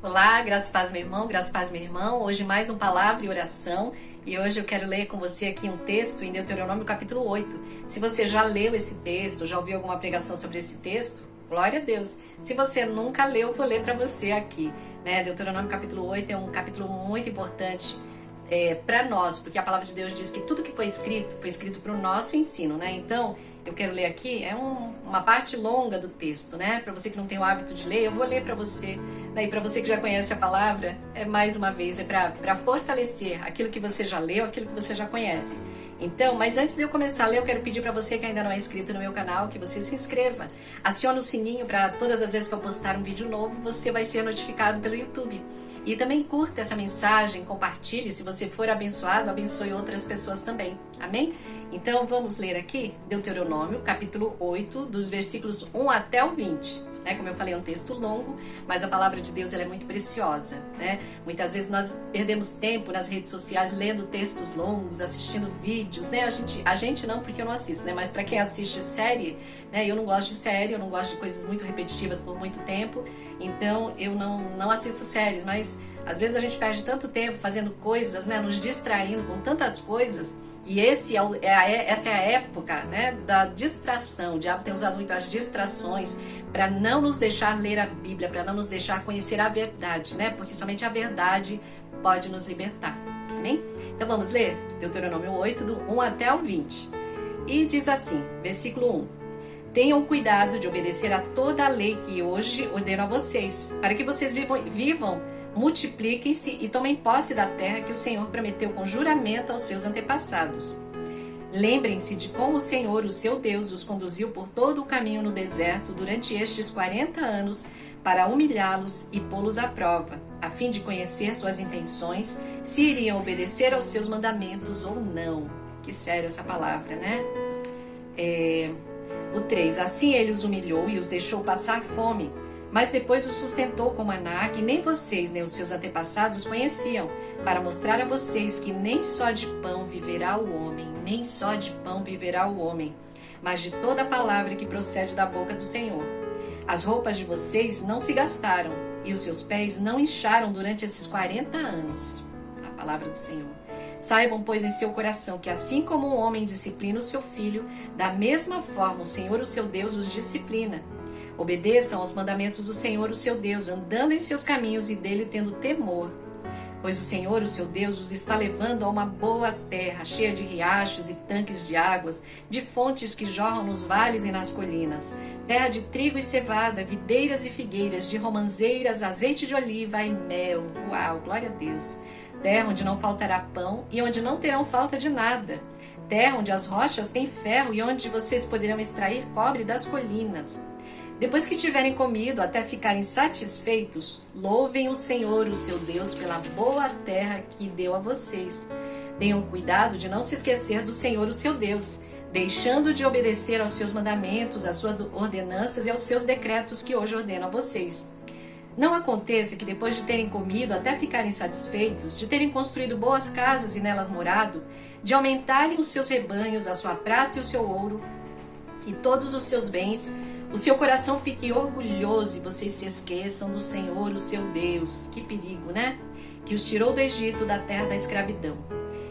Olá, graças e paz, meu irmão, graças e paz, minha irmã. Hoje mais um palavra e oração. E hoje eu quero ler com você aqui um texto em Deuteronômio capítulo 8. Se você já leu esse texto, já ouviu alguma pregação sobre esse texto, glória a Deus. Se você nunca leu, eu vou ler para você aqui. Deuteronômio capítulo 8 é um capítulo muito importante para nós, porque a palavra de Deus diz que tudo que foi escrito para o nosso ensino, né? Então, eu quero ler aqui, uma parte longa do texto, né? Para você que não tem o hábito de ler, eu vou ler para você. E para você que já conhece a palavra, mais uma vez, para fortalecer aquilo que você já leu, aquilo que você já conhece. Então, mas antes de eu começar a ler, eu quero pedir para você que ainda não é inscrito no meu canal, que você se inscreva. Acione o sininho para todas as vezes que eu postar um vídeo novo, você vai ser notificado pelo YouTube. E também curta essa mensagem, compartilhe. Se você for abençoado, abençoe outras pessoas também. Amém? Então vamos ler aqui Deuteronômio, capítulo 8, dos versículos 1 até o 20. Como eu falei, é um texto longo, mas a palavra de Deus ela é muito preciosa. Muitas vezes nós perdemos tempo nas redes sociais lendo textos longos, assistindo vídeos. A gente não, porque eu não assisto, mas para quem assiste série, eu não gosto de série, eu não gosto de coisas muito repetitivas por muito tempo, então eu não assisto séries, mas às vezes a gente perde tanto tempo fazendo coisas, nos distraindo com tantas coisas. E essa é a época da distração. O diabo tem usado muito as distrações para não nos deixar ler a Bíblia, para não nos deixar conhecer a verdade, porque somente a verdade pode nos libertar. Amém? Então vamos ler Deuteronômio 8, do 1 até o 20. E diz assim, versículo 1. Tenham cuidado de obedecer a toda a lei que hoje ordeno a vocês, para que vocês vivam, multipliquem-se e tomem posse da terra que o Senhor prometeu com juramento aos seus antepassados. Lembrem-se de como o Senhor, o seu Deus, os conduziu por todo o caminho no deserto durante estes 40 anos para humilhá-los e pô-los à prova, a fim de conhecer suas intenções, se iriam obedecer aos seus mandamentos ou não. Que séria essa palavra, O 3. Assim ele os humilhou e os deixou passar fome, mas depois os sustentou com maná que nem vocês nem os seus antepassados conheciam, para mostrar a vocês que nem só de pão viverá o homem, nem só de pão viverá o homem, mas de toda a palavra que procede da boca do Senhor. As roupas de vocês não se gastaram, e os seus pés não incharam durante esses 40 anos. A palavra do Senhor. Saibam, pois, em seu coração que assim como um homem disciplina o seu filho, da mesma forma o Senhor, o seu Deus, os disciplina. Obedeçam aos mandamentos do Senhor, o seu Deus, andando em seus caminhos e dele tendo temor. Pois o Senhor, o seu Deus, os está levando a uma boa terra, cheia de riachos e tanques de águas, de fontes que jorram nos vales e nas colinas, terra de trigo e cevada, videiras e figueiras, de romanzeiras, azeite de oliva e mel. Uau, glória a Deus! Terra onde não faltará pão e onde não terão falta de nada. Terra onde as rochas têm ferro e onde vocês poderão extrair cobre das colinas. Depois que tiverem comido até ficarem satisfeitos, louvem o Senhor, o seu Deus, pela boa terra que deu a vocês. Tenham cuidado de não se esquecer do Senhor, o seu Deus, deixando de obedecer aos seus mandamentos, às suas ordenanças e aos seus decretos que hoje ordeno a vocês. Não aconteça que depois de terem comido até ficarem satisfeitos, de terem construído boas casas e nelas morado, de aumentarem os seus rebanhos, a sua prata e o seu ouro e todos os seus bens, o seu coração fique orgulhoso e vocês se esqueçam do Senhor, o seu Deus. Que perigo, Que os tirou do Egito, da terra da escravidão.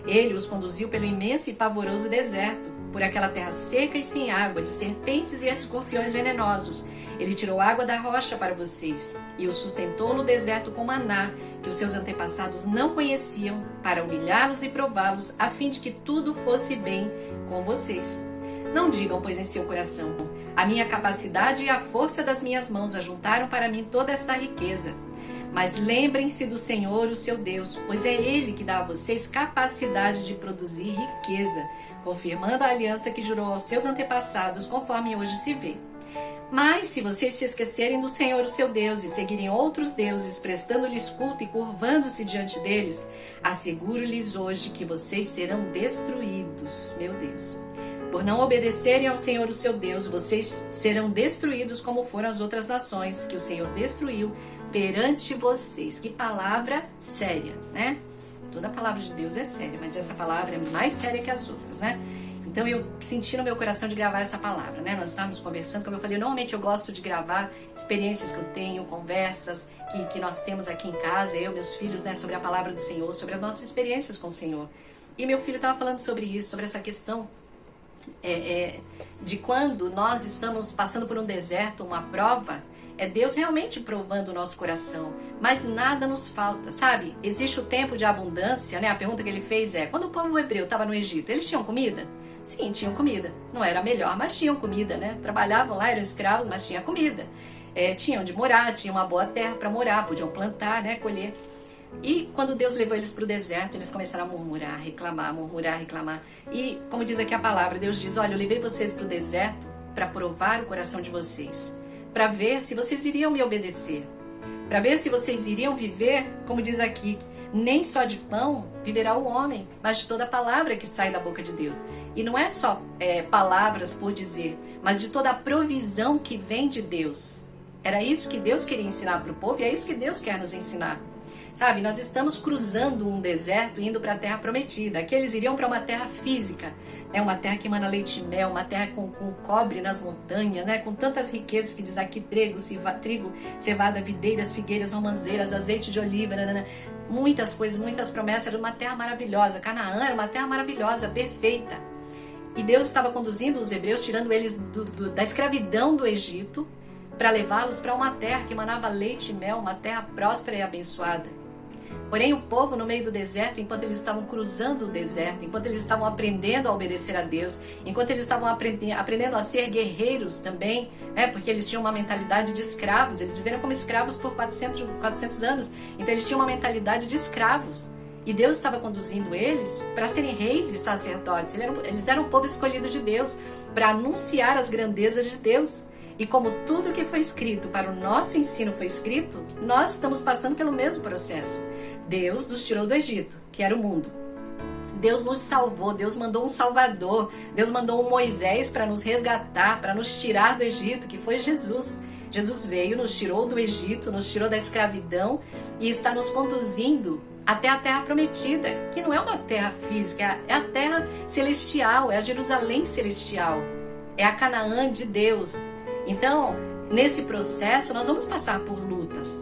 Ele os conduziu pelo imenso e pavoroso deserto, por aquela terra seca e sem água, de serpentes e escorpiões venenosos. Ele tirou água da rocha para vocês e os sustentou no deserto com maná, que os seus antepassados não conheciam, para humilhá-los e prová-los, a fim de que tudo fosse bem com vocês. Não digam, pois, em seu coração: a minha capacidade e a força das minhas mãos ajuntaram para mim toda esta riqueza. Mas lembrem-se do Senhor, o seu Deus, pois é Ele que dá a vocês capacidade de produzir riqueza, confirmando a aliança que jurou aos seus antepassados, conforme hoje se vê. Mas se vocês se esquecerem do Senhor, o seu Deus, e seguirem outros deuses, prestando-lhes culto e curvando-se diante deles, asseguro-lhes hoje que vocês serão destruídos. Meu Deus! Por não obedecerem ao Senhor, o seu Deus, vocês serão destruídos como foram as outras nações que o Senhor destruiu perante vocês. Que palavra séria, Toda palavra de Deus é séria, mas essa palavra é mais séria que as outras, Então eu senti no meu coração de gravar essa palavra, né? Nós estávamos conversando, como eu falei, normalmente eu gosto de gravar experiências que eu tenho, conversas que nós temos aqui em casa, eu e meus filhos, né? Sobre a palavra do Senhor, sobre as nossas experiências com o Senhor. E meu filho estava falando sobre isso, sobre essa questão de quando nós estamos passando por um deserto, uma prova, é Deus realmente provando o nosso coração, mas nada nos falta, sabe? Existe o tempo de abundância, né? A pergunta que ele fez é, quando o povo hebreu estava no Egito, eles tinham comida? Sim, tinham comida. Não era a melhor, mas tinham comida, né? Trabalhavam lá, eram escravos, mas tinha comida. Tinham onde morar, tinham uma boa terra para morar, podiam plantar, né? Colher. E quando Deus levou eles para o deserto, eles começaram a murmurar, reclamar. E como diz aqui a palavra, Deus diz, olha, eu levei vocês para o deserto para provar o coração de vocês, para ver se vocês iriam me obedecer, para ver se vocês iriam viver, como diz aqui, nem só de pão viverá o homem, mas de toda palavra que sai da boca de Deus. E não é só palavras por dizer, mas de toda a provisão que vem de Deus. Era isso que Deus queria ensinar para o povo e é isso que Deus quer nos ensinar. Sabe, nós estamos cruzando um deserto indo para a terra prometida. Aqui eles iriam para uma terra física, né? Uma terra que emana leite e mel, uma terra com cobre nas montanhas, né? Com tantas riquezas que diz aqui, trigo, cevada, videiras, figueiras, romãzeiras, azeite de oliva, muitas coisas, muitas promessas. Era uma terra maravilhosa. Canaã era uma terra maravilhosa, perfeita. E Deus estava conduzindo os hebreus, tirando eles da escravidão do Egito, para levá-los para uma terra que emanava leite e mel, uma terra próspera e abençoada. Porém, o povo, no meio do deserto, enquanto eles estavam cruzando o deserto, enquanto eles estavam aprendendo a obedecer a Deus, enquanto eles estavam aprendendo a ser guerreiros também, porque eles tinham uma mentalidade de escravos, eles viveram como escravos por 400 anos, então eles tinham uma mentalidade de escravos. E Deus estava conduzindo eles para serem reis e sacerdotes. Eles eram o povo escolhido de Deus para anunciar as grandezas de Deus. E como tudo que foi escrito para o nosso ensino foi escrito, nós estamos passando pelo mesmo processo. Deus nos tirou do Egito, que era o mundo. Deus nos salvou, Deus mandou um Salvador, Deus mandou um Moisés para nos resgatar, para nos tirar do Egito, que foi Jesus. Jesus veio, nos tirou do Egito, nos tirou da escravidão e está nos conduzindo até a terra prometida, que não é uma terra física, é a terra celestial, é a Jerusalém celestial, é a Canaã de Deus. Então, nesse processo, nós vamos passar por lutas.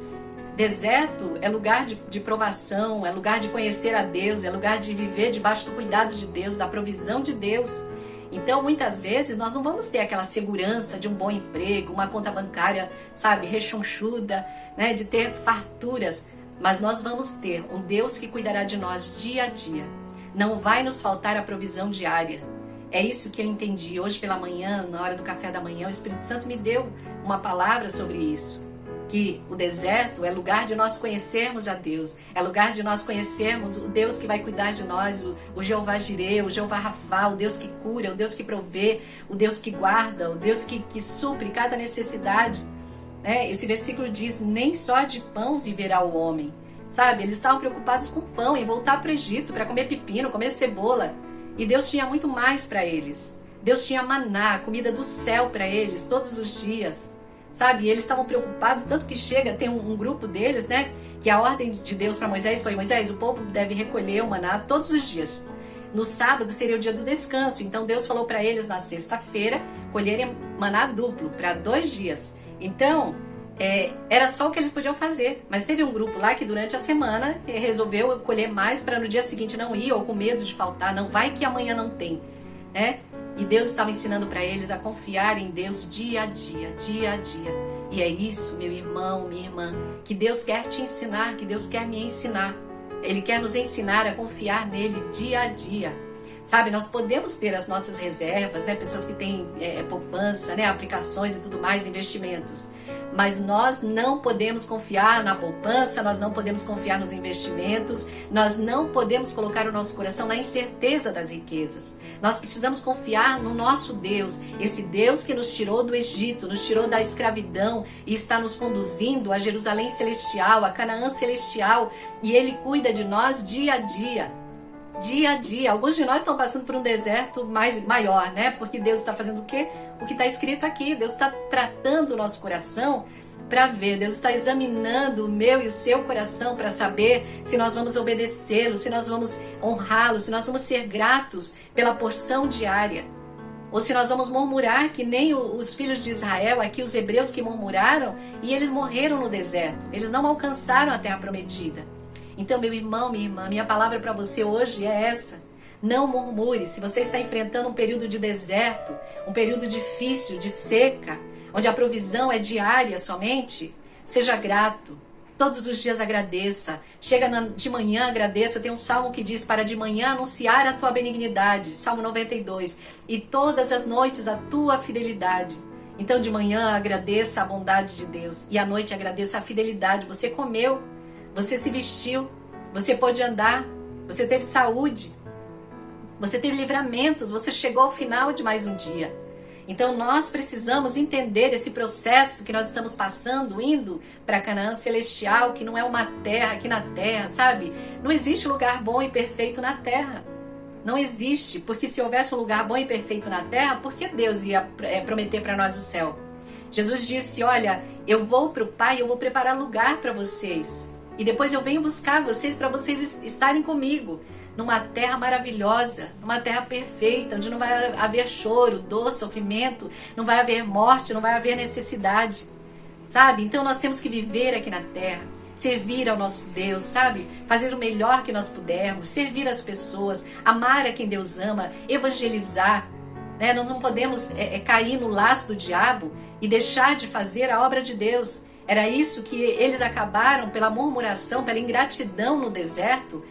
Deserto é lugar de provação, é lugar de conhecer a Deus, é lugar de viver debaixo do cuidado de Deus, da provisão de Deus. Então, muitas vezes, nós não vamos ter aquela segurança de um bom emprego, uma conta bancária, sabe, rechonchuda, né, de ter farturas. Mas nós vamos ter um Deus que cuidará de nós dia a dia. Não vai nos faltar a provisão diária. É isso que eu entendi hoje pela manhã, na hora do café da manhã. O Espírito Santo me deu uma palavra sobre isso. Que o deserto é lugar de nós conhecermos a Deus. É lugar de nós conhecermos o Deus que vai cuidar de nós, o Jeová Jireh, o Jeová Rafá, o Deus que cura, o Deus que provê, o Deus que guarda, o Deus que supre cada necessidade. Esse versículo diz, nem só de pão viverá o homem. Sabe, eles estavam preocupados com pão, em voltar para o Egito, para comer pepino, comer cebola. E Deus tinha muito mais para eles. Deus tinha maná, comida do céu para eles, todos os dias. Sabe, e eles estavam preocupados, tanto que tem um grupo deles, né? Que a ordem de Deus para Moisés foi, Moisés, o povo deve recolher o maná todos os dias. No sábado seria o dia do descanso, então Deus falou para eles na sexta-feira colherem maná duplo, para 2 dias. Então, era só o que eles podiam fazer. Mas teve um grupo lá que durante a semana resolveu colher mais para no dia seguinte não ir, ou com medo de faltar, não vai que amanhã não tem, né? E Deus estava ensinando para eles a confiar em Deus dia a dia, dia a dia. E é isso, meu irmão, minha irmã, que Deus quer te ensinar, que Deus quer me ensinar. Ele quer nos ensinar a confiar nele dia a dia. Sabe, nós podemos ter as nossas reservas, né? Pessoas que têm poupança, né? Aplicações e tudo mais, investimentos. Mas nós não podemos confiar na poupança, nós não podemos confiar nos investimentos, nós não podemos colocar o nosso coração na incerteza das riquezas. Nós precisamos confiar no nosso Deus, esse Deus que nos tirou do Egito, nos tirou da escravidão e está nos conduzindo a Jerusalém celestial, a Canaã celestial, e Ele cuida de nós dia a dia. Dia a dia. Alguns de nós estão passando por um deserto maior, né? Porque Deus está fazendo o quê? O que está escrito aqui. Deus está tratando o nosso coração para ver. Deus está examinando o meu e o seu coração para saber se nós vamos obedecê-lo, se nós vamos honrá-lo, se nós vamos ser gratos pela porção diária. Ou se nós vamos murmurar que nem os filhos de Israel, aqui os hebreus que murmuraram, e eles morreram no deserto. Eles não alcançaram a terra prometida. Então, meu irmão, minha irmã, minha palavra para você hoje é essa. Não murmure. Se você está enfrentando um período de deserto, um período difícil, de seca, onde a provisão é diária somente, seja grato. Todos os dias agradeça. Chega de manhã, agradeça. Tem um salmo que diz: para de manhã anunciar a tua benignidade. Salmo 92. E todas as noites a tua fidelidade. Então de manhã agradeça a bondade de Deus. E à noite agradeça a fidelidade. Você comeu, você se vestiu, você pôde andar, você teve saúde, você teve livramentos, você chegou ao final de mais um dia. Então nós precisamos entender esse processo que nós estamos passando, indo para Canaã celestial, que não é uma terra aqui na terra, sabe? Não existe lugar bom e perfeito na terra. Não existe, porque se houvesse um lugar bom e perfeito na terra, por que Deus ia prometer para nós o céu? Jesus disse: olha, eu vou para o Pai, eu vou preparar lugar para vocês. E depois eu venho buscar vocês para vocês estarem comigo. Numa terra maravilhosa, numa terra perfeita, onde não vai haver choro, dor, sofrimento, não vai haver morte, não vai haver necessidade, sabe? Então nós temos que viver aqui na terra, servir ao nosso Deus, sabe? Fazer o melhor que nós pudermos, servir as pessoas, amar a quem Deus ama, evangelizar, né? Nós não podemos cair no laço do diabo e deixar de fazer a obra de Deus. Era isso que eles acabaram pela murmuração, pela ingratidão no deserto.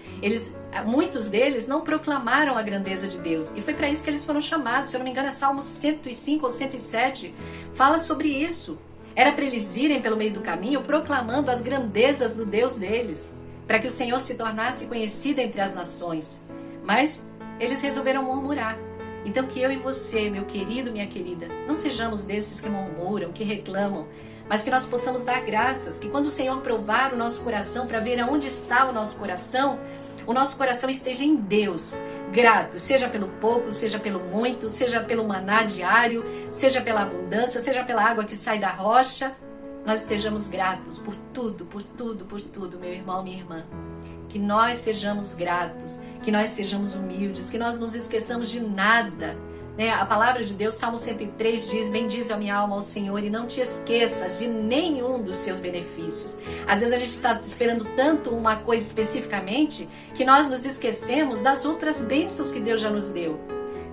Muitos deles não proclamaram a grandeza de Deus. E foi para isso que eles foram chamados. Se eu não me engano, é Salmo 105 ou 107. Fala sobre isso. Era para eles irem pelo meio do caminho proclamando as grandezas do Deus deles, para que o Senhor se tornasse conhecido entre as nações. Mas eles resolveram murmurar. Então que eu e você, meu querido, minha querida, não sejamos desses que murmuram, que reclamam, mas que nós possamos dar graças, que quando o Senhor provar o nosso coração para ver aonde está o nosso coração esteja em Deus, grato, seja pelo pouco, seja pelo muito, seja pelo maná diário, seja pela abundância, seja pela água que sai da rocha, nós estejamos gratos por tudo, por tudo, por tudo, meu irmão, minha irmã. Que nós sejamos gratos, que nós sejamos humildes, que nós não nos esqueçamos de nada. A palavra de Deus, Salmo 103 diz: bendize a minha alma ao Senhor e não te esqueças de nenhum dos seus benefícios. Às vezes a gente está esperando tanto uma coisa especificamente que nós nos esquecemos das outras bênçãos que Deus já nos deu.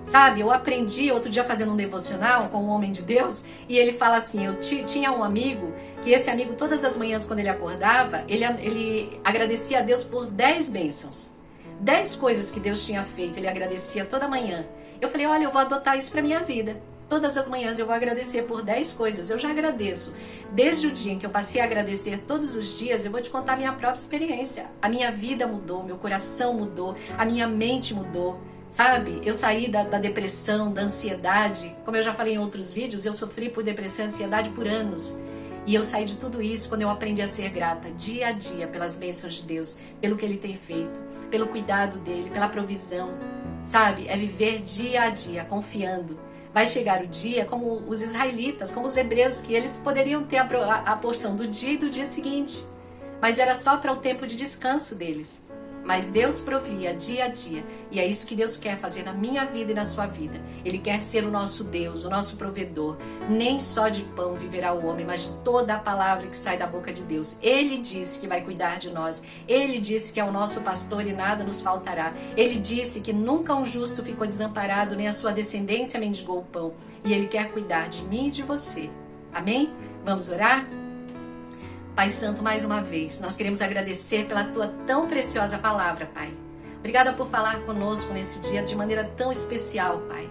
Sabe, eu aprendi outro dia fazendo um devocional com um homem de Deus e ele fala assim: eu tinha um amigo, que esse amigo todas as manhãs quando ele acordava, ele agradecia a Deus por 10 bênçãos. 10 coisas que Deus tinha feito, ele agradecia toda manhã. Eu falei: olha, eu vou adotar isso para minha vida. Todas as manhãs eu vou agradecer por 10 coisas. Eu já agradeço. Desde o dia em que eu passei a agradecer todos os dias, eu vou te contar a minha própria experiência. A minha vida mudou, meu coração mudou, a minha mente mudou. Sabe? Eu saí da depressão, da ansiedade. Como eu já falei em outros vídeos, eu sofri por depressão e ansiedade por anos. E eu saí de tudo isso quando eu aprendi a ser grata, dia a dia, pelas bênçãos de Deus, pelo que Ele tem feito, pelo cuidado dEle, pela provisão. Sabe? É viver dia a dia, confiando. Vai chegar o dia como os israelitas, como os hebreus, que eles poderiam ter a porção do dia e do dia seguinte. Mas era só para o tempo de descanso deles. Mas Deus provia dia a dia. E é isso que Deus quer fazer na minha vida e na sua vida. Ele quer ser o nosso Deus, o nosso provedor. Nem só de pão viverá o homem, mas de toda a palavra que sai da boca de Deus. Ele disse que vai cuidar de nós. Ele disse que é o nosso pastor e nada nos faltará. Ele disse que nunca um justo ficou desamparado, nem a sua descendência mendigou o pão. E Ele quer cuidar de mim e de você. Amém? Vamos orar? Pai Santo, mais uma vez, nós queremos agradecer pela Tua tão preciosa palavra, Pai. Obrigada por falar conosco nesse dia de maneira tão especial, Pai.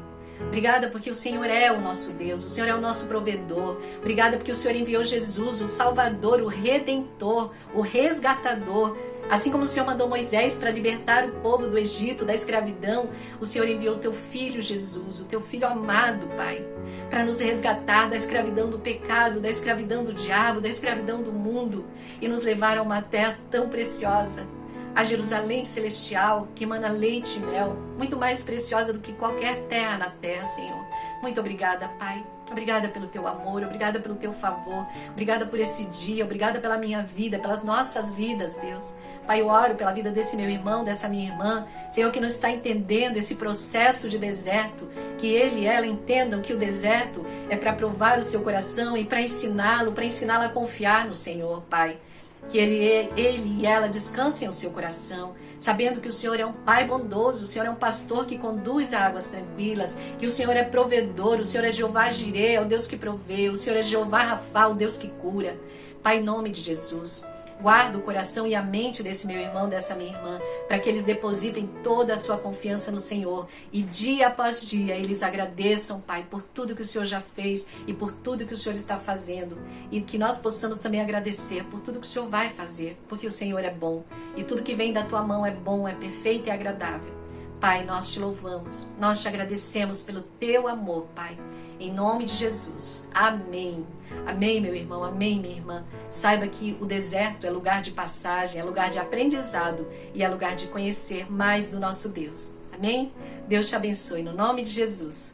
Obrigada porque o Senhor é o nosso Deus, o Senhor é o nosso provedor. Obrigada porque o Senhor enviou Jesus, o Salvador, o Redentor, o Resgatador. Assim como o Senhor mandou Moisés para libertar o povo do Egito, da escravidão, o Senhor enviou o Teu Filho Jesus, o Teu Filho amado, Pai, para nos resgatar da escravidão do pecado, da escravidão do diabo, da escravidão do mundo e nos levar a uma terra tão preciosa, a Jerusalém celestial, que emana leite e mel, muito mais preciosa do que qualquer terra na terra, Senhor. Muito obrigada, Pai. Obrigada pelo teu amor, obrigada pelo teu favor, obrigada por esse dia, obrigada pela minha vida, pelas nossas vidas, Deus. Pai, eu oro pela vida desse meu irmão, dessa minha irmã, Senhor, que não está entendendo esse processo de deserto, que ele e ela entendam que o deserto é para provar o seu coração e para ensiná-la a confiar no Senhor, Pai. Que ele e ela descansem o seu coração, sabendo que o Senhor é um Pai bondoso, o Senhor é um pastor que conduz a águas tranquilas, que o Senhor é provedor, o Senhor é Jeová Jireh, é o Deus que provê, o Senhor é Jeová Rafa, o Deus que cura. Pai, em nome de Jesus, guarda o coração e a mente desse meu irmão, dessa minha irmã, para que eles depositem toda a sua confiança no Senhor e dia após dia eles agradeçam, Pai, por tudo que o Senhor já fez e por tudo que o Senhor está fazendo, e que nós possamos também agradecer por tudo que o Senhor vai fazer, porque o Senhor é bom e tudo que vem da tua mão é bom, é perfeito e é agradável. Pai, nós te louvamos, nós te agradecemos pelo teu amor, Pai. Em nome de Jesus. Amém. Amém, meu irmão. Amém, minha irmã. Saiba que o deserto é lugar de passagem, é lugar de aprendizado e é lugar de conhecer mais do nosso Deus. Amém? Deus te abençoe no nome de Jesus.